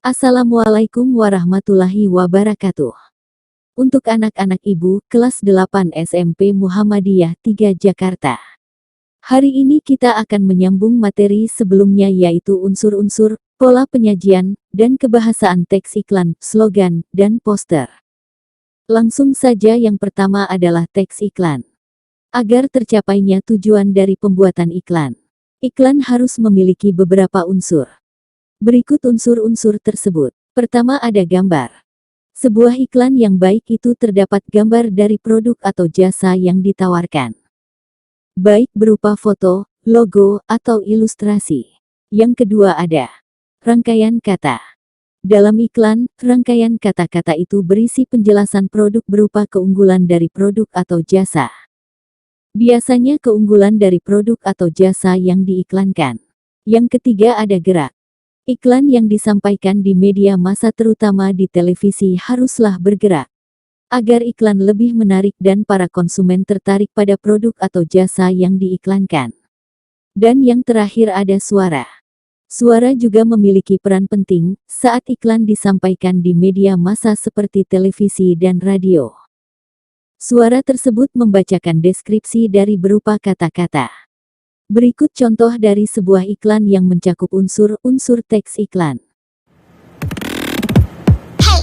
Assalamualaikum warahmatullahi wabarakatuh. Untuk anak-anak ibu, kelas 8 SMP Muhammadiyah 3 Jakarta. Hari ini kita akan menyambung materi sebelumnya yaitu unsur-unsur, pola penyajian, dan kebahasaan teks iklan, slogan, dan poster. Langsung saja yang pertama adalah teks iklan. Agar tercapainya tujuan dari pembuatan iklan, iklan harus memiliki beberapa unsur. Berikut unsur-unsur tersebut. Pertama ada gambar. Sebuah iklan yang baik itu terdapat gambar dari produk atau jasa yang ditawarkan. Baik berupa foto, logo, atau ilustrasi. Yang kedua ada rangkaian kata. Dalam iklan, rangkaian kata-kata itu berisi penjelasan produk berupa keunggulan dari produk atau jasa. Biasanya keunggulan dari produk atau jasa yang diiklankan. Yang ketiga ada gerak. Iklan yang disampaikan di media massa terutama di televisi haruslah bergerak, agar iklan lebih menarik dan para konsumen tertarik pada produk atau jasa yang diiklankan. Dan yang terakhir ada suara. Suara juga memiliki peran penting saat iklan disampaikan di media massa seperti televisi dan radio. Suara tersebut membacakan deskripsi dari berupa kata-kata. Berikut contoh dari sebuah iklan yang mencakup unsur-unsur teks iklan. Hey,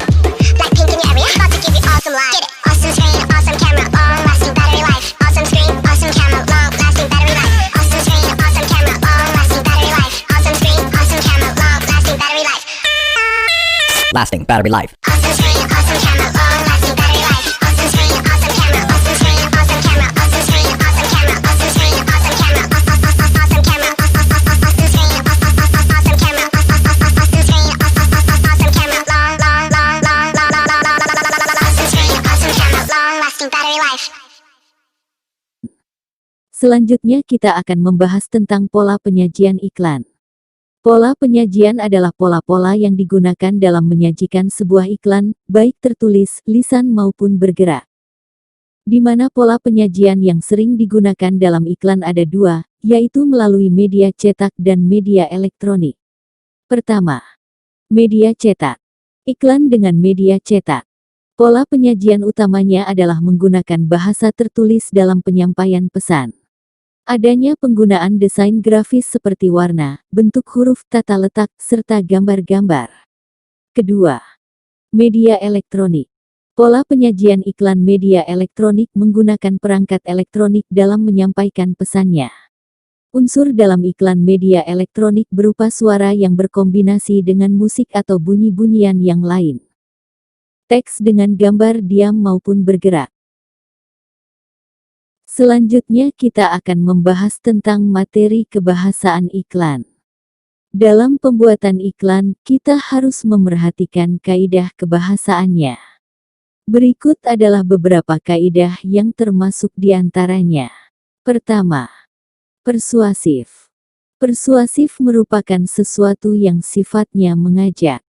Blackpink in your area, about to give you awesome life. Get it, awesome screen, awesome camera, long-lasting battery life. Awesome screen, awesome camera, long-lasting battery life. Awesome screen, awesome camera, long-lasting battery life. Awesome screen, awesome camera, long-lasting battery life. Lasting battery life. Awesome screen, awesome camera, long-lasting battery life. Awesome screen, awesome camera, awesome screen, awesome camera, awesome screen, awesome camera, awesome screen, awesome camera, awesome camera, awesome screen, awesome camera, awesome screen, awesome camera, long-lasting battery life. Selanjutnya kita akan membahas tentang pola penyajian iklan. Pola penyajian adalah pola-pola yang digunakan dalam menyajikan sebuah iklan, baik tertulis, lisan maupun bergerak. Di mana pola penyajian yang sering digunakan dalam iklan ada dua, yaitu melalui media cetak dan media elektronik. Pertama, media cetak. Iklan dengan media cetak. Pola penyajian utamanya adalah menggunakan bahasa tertulis dalam penyampaian pesan. Adanya penggunaan desain grafis seperti warna, bentuk huruf, tata letak, serta gambar-gambar. Kedua, media elektronik. Pola penyajian iklan media elektronik menggunakan perangkat elektronik dalam menyampaikan pesannya. Unsur dalam iklan media elektronik berupa suara yang berkombinasi dengan musik atau bunyi-bunyian yang lain. Teks dengan gambar diam maupun bergerak. Selanjutnya kita akan membahas tentang materi kebahasaan iklan. Dalam pembuatan iklan, kita harus memerhatikan kaidah kebahasaannya. Berikut adalah beberapa kaidah yang termasuk di antaranya. Pertama, persuasif. Persuasif merupakan sesuatu yang sifatnya mengajak.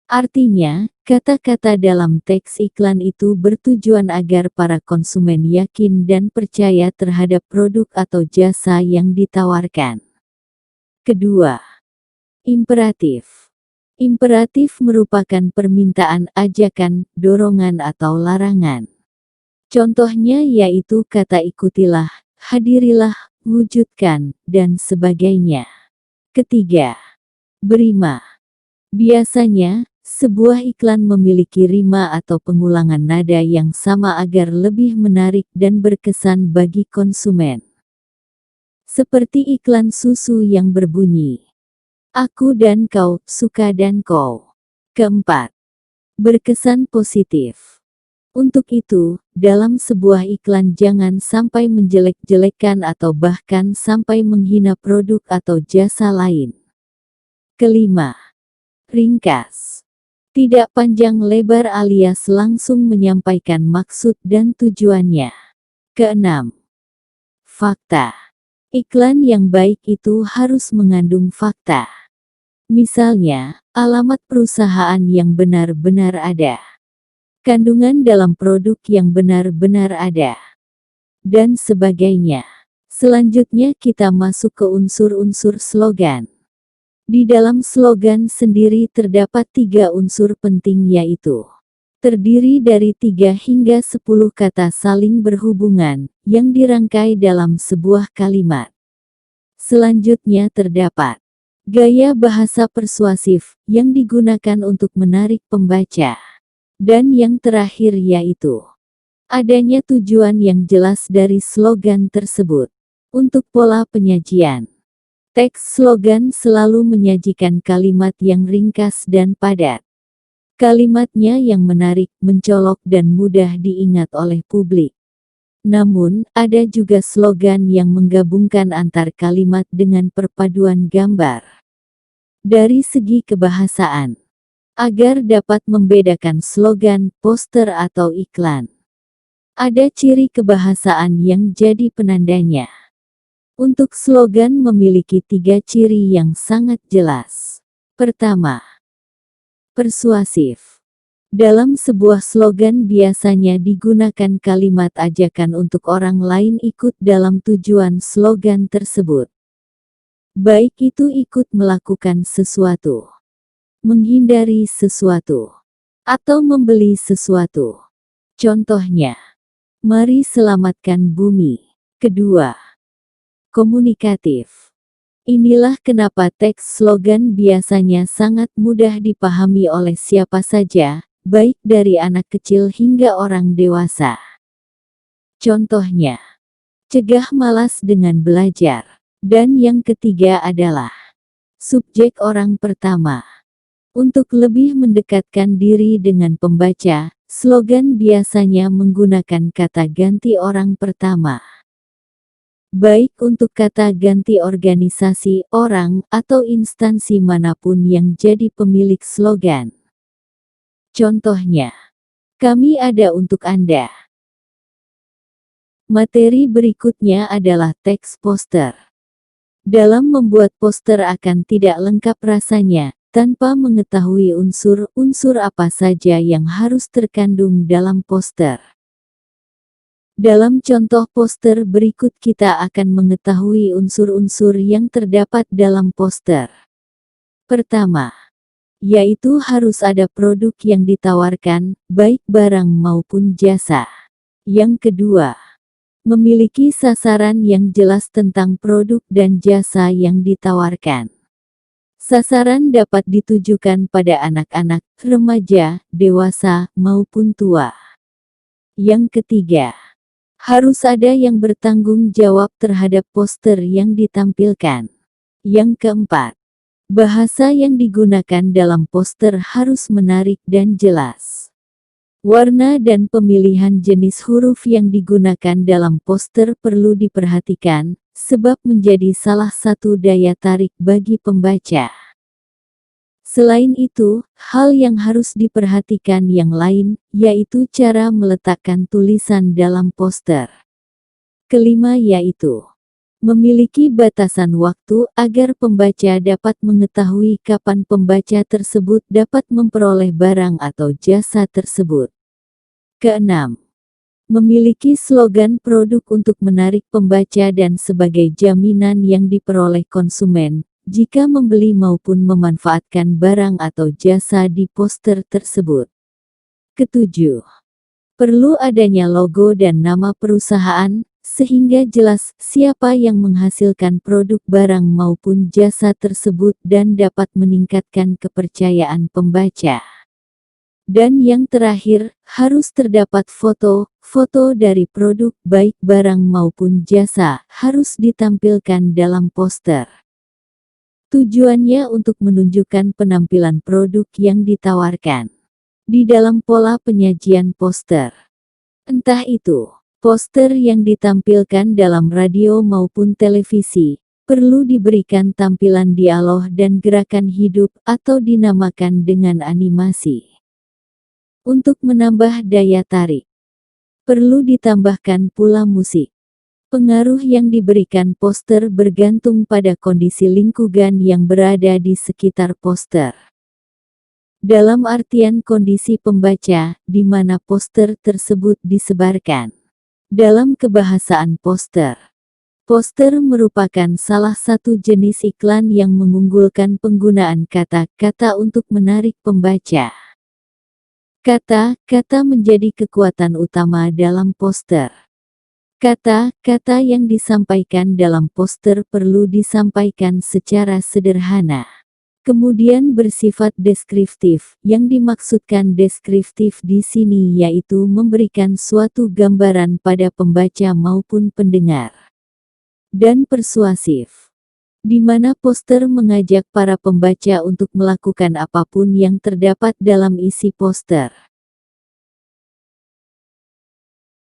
Artinya, kata-kata dalam teks iklan itu bertujuan agar para konsumen yakin dan percaya terhadap produk atau jasa yang ditawarkan. Kedua, imperatif. Imperatif merupakan permintaan, ajakan, dorongan atau larangan. Contohnya yaitu kata ikutilah, hadirilah, wujudkan, dan sebagainya. Ketiga, berima. Biasanya, sebuah iklan memiliki rima atau pengulangan nada yang sama agar lebih menarik dan berkesan bagi konsumen. Seperti iklan susu yang berbunyi, "Aku dan kau, suka dan kau." Keempat, berkesan positif. Untuk itu, dalam sebuah iklan jangan sampai menjelek-jelekan atau bahkan sampai menghina produk atau jasa lain. Kelima, ringkas. Tidak panjang lebar alias langsung menyampaikan maksud dan tujuannya. Keenam, fakta. Iklan yang baik itu harus mengandung fakta. Misalnya, alamat perusahaan yang benar-benar ada. Kandungan dalam produk yang benar-benar ada. Dan sebagainya. Selanjutnya kita masuk ke unsur-unsur slogan. Di dalam slogan sendiri terdapat 3 unsur penting, yaitu terdiri dari 3 hingga 10 kata saling berhubungan yang dirangkai dalam sebuah kalimat. Selanjutnya terdapat gaya bahasa persuasif yang digunakan untuk menarik pembaca. Dan yang terakhir yaitu adanya tujuan yang jelas dari slogan tersebut. Untuk pola penyajian, teks slogan selalu menyajikan kalimat yang ringkas dan padat. Kalimatnya yang menarik, mencolok dan mudah diingat oleh publik. Namun, ada juga slogan yang menggabungkan antar kalimat dengan perpaduan gambar. Dari segi kebahasaan, agar dapat membedakan slogan, poster atau iklan, ada ciri kebahasaan yang jadi penandanya. Untuk slogan memiliki 3 ciri yang sangat jelas. Pertama, persuasif. Dalam sebuah slogan biasanya digunakan kalimat ajakan untuk orang lain ikut dalam tujuan slogan tersebut. Baik itu ikut melakukan sesuatu, menghindari sesuatu, atau membeli sesuatu. Contohnya, mari selamatkan bumi. Kedua, komunikatif. Inilah kenapa teks slogan biasanya sangat mudah dipahami oleh siapa saja, baik dari anak kecil hingga orang dewasa. Contohnya, cegah malas dengan belajar. Dan yang ketiga adalah subjek orang pertama. Untuk lebih mendekatkan diri dengan pembaca, slogan biasanya menggunakan kata ganti orang pertama. Baik untuk kata ganti organisasi, orang, atau instansi manapun yang jadi pemilik slogan. Contohnya, kami ada untuk Anda. Materi berikutnya adalah teks poster. Dalam membuat poster akan tidak lengkap rasanya, tanpa mengetahui unsur-unsur apa saja yang harus terkandung dalam poster. Dalam contoh poster berikut kita akan mengetahui unsur-unsur yang terdapat dalam poster. Pertama, yaitu harus ada produk yang ditawarkan, baik barang maupun jasa. Yang kedua, memiliki sasaran yang jelas tentang produk dan jasa yang ditawarkan. Sasaran dapat ditujukan pada anak-anak, remaja, dewasa, maupun tua. Yang ketiga, harus ada yang bertanggung jawab terhadap poster yang ditampilkan. Yang keempat, bahasa yang digunakan dalam poster harus menarik dan jelas. Warna dan pemilihan jenis huruf yang digunakan dalam poster perlu diperhatikan, sebab menjadi salah satu daya tarik bagi pembaca. Selain itu, hal yang harus diperhatikan yang lain, yaitu cara meletakkan tulisan dalam poster. Kelima yaitu memiliki batasan waktu agar pembaca dapat mengetahui kapan pembaca tersebut dapat memperoleh barang atau jasa tersebut. Keenam, memiliki slogan produk untuk menarik pembaca dan sebagai jaminan yang diperoleh konsumen, jika membeli maupun memanfaatkan barang atau jasa di poster tersebut. Ketujuh, perlu adanya logo dan nama perusahaan, sehingga jelas siapa yang menghasilkan produk barang maupun jasa tersebut dan dapat meningkatkan kepercayaan pembaca. Dan yang terakhir, harus terdapat foto dari produk baik barang maupun jasa, harus ditampilkan dalam poster. Tujuannya untuk menunjukkan penampilan produk yang ditawarkan di dalam pola penyajian poster. Entah itu poster yang ditampilkan dalam radio maupun televisi, perlu diberikan tampilan dialog dan gerakan hidup atau dinamakan dengan animasi. Untuk menambah daya tarik, perlu ditambahkan pula musik. Pengaruh yang diberikan poster bergantung pada kondisi lingkungan yang berada di sekitar poster. Dalam artian kondisi pembaca, di mana poster tersebut disebarkan. Dalam kebahasaan poster, Poster merupakan salah satu jenis iklan yang mengunggulkan penggunaan kata-kata untuk menarik pembaca. Kata-kata menjadi kekuatan utama dalam poster. Kata-kata yang disampaikan dalam poster perlu disampaikan secara sederhana. Kemudian bersifat deskriptif. Yang dimaksudkan deskriptif di sini yaitu memberikan suatu gambaran pada pembaca maupun pendengar. Dan persuasif, di mana poster mengajak para pembaca untuk melakukan apapun yang terdapat dalam isi poster.